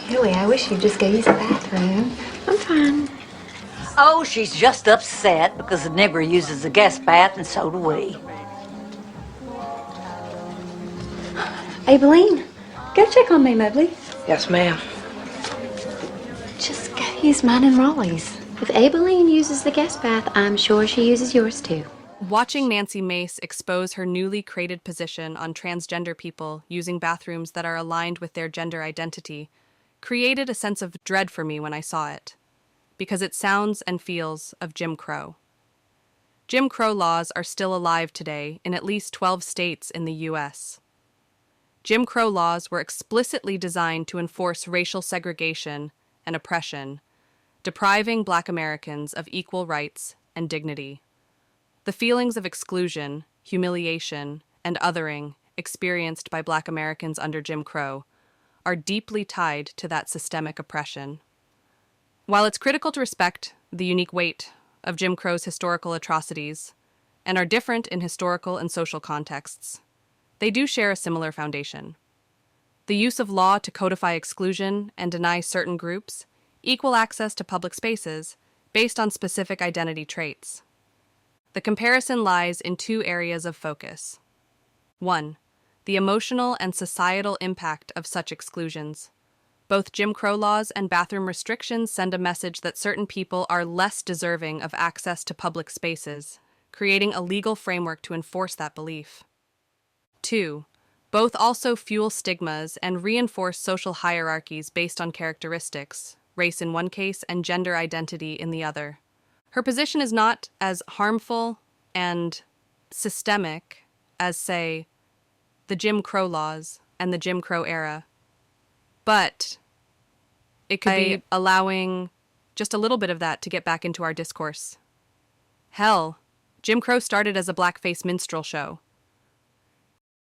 Really, I wish you'd just go use the bathroom. I'm fine. Oh, she's just upset because the nigger uses the guest bath, and so do we. Aibileen, go check on me, Mobley. Yes, ma'am. Just go use mine and Raleigh's. If Aibileen uses the guest bath, I'm sure she uses yours too. Watching Nancy Mace expose her newly created position on transgender people using bathrooms that are aligned with their gender identity created a sense of dread for me when I saw it, because it sounds and feels of Jim Crow. Jim Crow laws are still alive today in at least 12 states in the U.S. Jim Crow laws were explicitly designed to enforce racial segregation and oppression, depriving Black Americans of equal rights and dignity. The feelings of exclusion, humiliation, and othering experienced by Black Americans under Jim Crow are deeply tied to that systemic oppression. While it's critical to respect the unique weight of Jim Crow's historical atrocities, and are different in historical and social contexts, they do share a similar foundation. The use of law to codify exclusion and deny certain groups equal access to public spaces based on specific identity traits. The comparison lies in two areas of focus. 1. The emotional and societal impact of such exclusions. Both Jim Crow laws and bathroom restrictions send a message that certain people are less deserving of access to public spaces, creating a legal framework to enforce that belief. 2. Both also fuel stigmas and reinforce social hierarchies based on characteristics, race in one case and gender identity in the other. Her position is not as harmful and systemic as, say, the Jim Crow laws and the Jim Crow era, but it could be allowing just a little bit of that to get back into our discourse. Hell, Jim Crow started as a blackface minstrel show.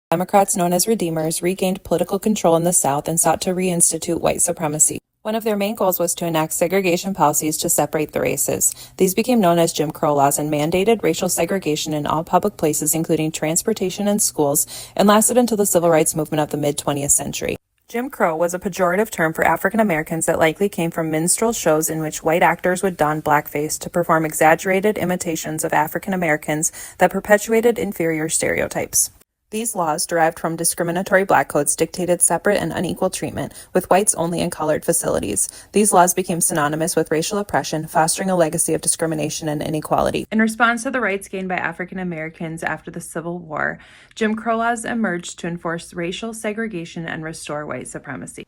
Democrats known as Redeemers regained political control in the South and sought to reinstitute white supremacy. One of their main goals was to enact segregation policies to separate the races. These became known as Jim Crow laws and mandated racial segregation in all public places, including transportation and schools, and lasted until the civil rights movement of the mid-20th century. Jim Crow was a pejorative term for African Americans that likely came from minstrel shows in which white actors would don blackface to perform exaggerated imitations of African Americans that perpetuated inferior stereotypes. These laws, derived from discriminatory black codes, dictated separate and unequal treatment, with whites only in colored facilities. These laws became synonymous with racial oppression, fostering a legacy of discrimination and inequality. In response to the rights gained by African Americans after the Civil War, Jim Crow laws emerged to enforce racial segregation and restore white supremacy.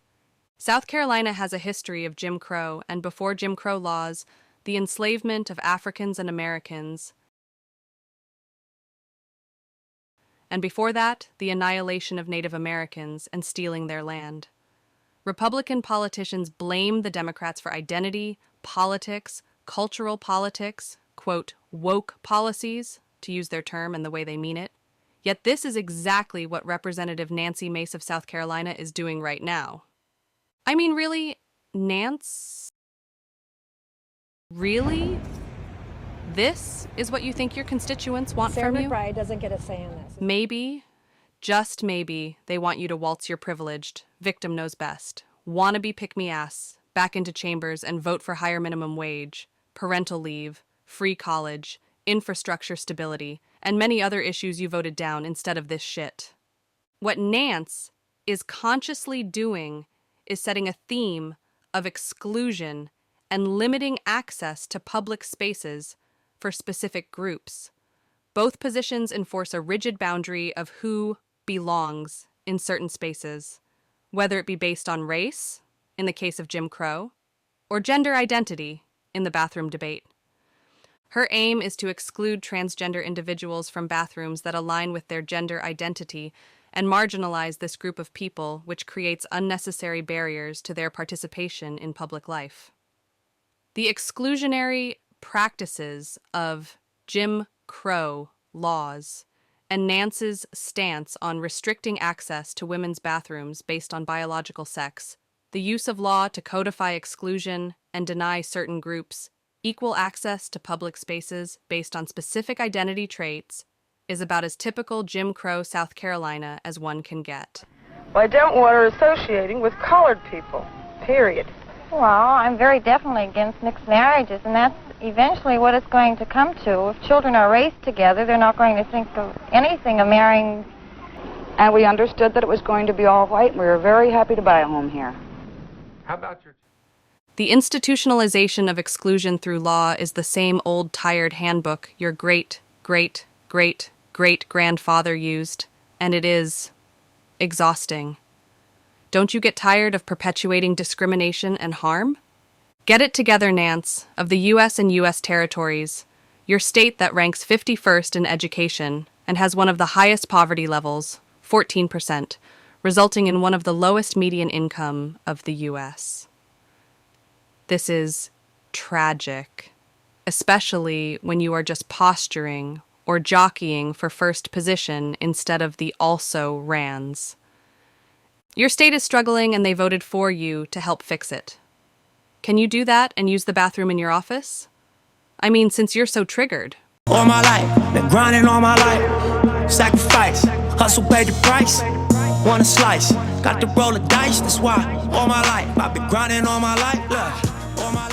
South Carolina has a history of Jim Crow, and before Jim Crow laws, the enslavement of Africans and Americans, and before that, the annihilation of Native Americans and stealing their land. Republican politicians blame the Democrats for identity, politics, cultural politics, quote, woke policies, to use their term and the way they mean it. Yet this is exactly what Representative Nancy Mace of South Carolina is doing right now. I mean, really? Nance? Really? This is what you think your constituents want from you? Sarah McBride doesn't get a say in this. Maybe, just maybe, they want you to waltz your privileged, victim knows best, wannabe pick-me ass, back into chambers and vote for higher minimum wage, parental leave, free college, infrastructure stability, and many other issues you voted down instead of this shit. What Nance is consciously doing is setting a theme of exclusion and limiting access to public spaces for specific groups. Both positions enforce a rigid boundary of who belongs in certain spaces, whether it be based on race, in the case of Jim Crow, or gender identity, in the bathroom debate. Her aim is to exclude transgender individuals from bathrooms that align with their gender identity and marginalize this group of people, which creates unnecessary barriers to their participation in public life. The exclusionary practices of Jim Crow laws and Nance's stance on restricting access to women's bathrooms based on biological sex, the use of law to codify exclusion and deny certain groups equal access to public spaces based on specific identity traits, is about as typical Jim Crow South Carolina as one can get. Well, I don't want her associating with colored people, period. Well, I'm very definitely against mixed marriages, and that's eventually what it's going to come to. If children are raised together, they're not going to think of anything of marrying. And we understood that it was going to be all white, and we were very happy to buy a home here. How about your... The institutionalization of exclusion through law is the same old tired handbook your great-great-great-great-grandfather used, and it is exhausting. Don't you get tired of perpetuating discrimination and harm? Get it together, Nance, of the U.S. and U.S. territories, your state that ranks 51st in education and has one of the highest poverty levels, 14%, resulting in one of the lowest median income of the U.S. This is tragic, especially when you are just posturing or jockeying for first position instead of the also rans. Your state is struggling and they voted for you to help fix it. Can you do that and use the bathroom in your office? I mean, since you're so triggered. All my life, been grinding all my life. Sacrifice, hustle paid the price. Want a slice, got to roll the dice, that's why. All my life, I've been grinding all my life. Look, all my life.